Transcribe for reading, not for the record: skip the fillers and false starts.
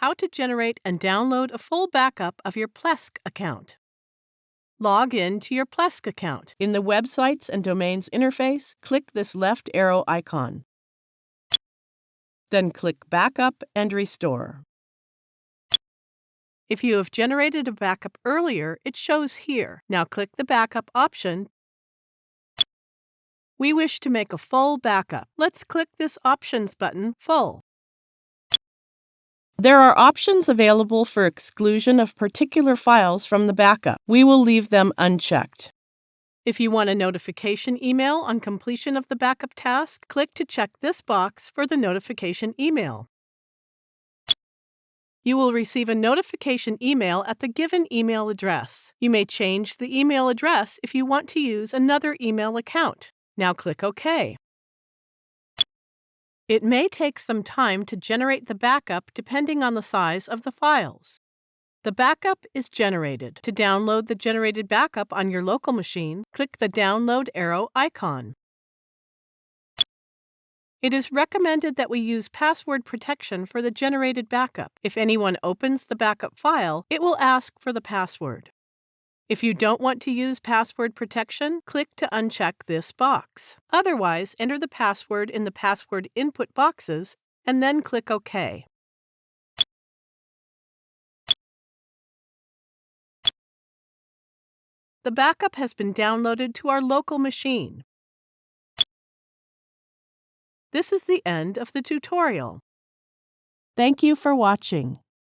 how to generate and download a full backup of your Plesk account. Log in to your Plesk account. In the Websites and Domains interface, click this left arrow icon. Then click Backup and Restore. If you have generated a backup earlier, it shows here. Now click the Backup option. We wish to make a full backup. Let's click this Options button, Full. There are options available for exclusion of particular files from the backup. We will leave them unchecked. If you want a notification email on completion of the backup task, click to check this box for the notification email. You will receive a notification email at the given email address. You may change the email address if you want to use another email account. Now click OK. It may take some time to generate the backup depending on the size of the files. The backup is generated. To download the generated backup on your local machine, click the Download arrow icon. It is recommended that we use password protection for the generated backup. If anyone opens the backup file, it will ask for the password. If you don't want to use password protection, click to uncheck this box. Otherwise, enter the password in the password input boxes and then click OK. The backup has been downloaded to our local machine. This is the end of the tutorial. Thank you for watching.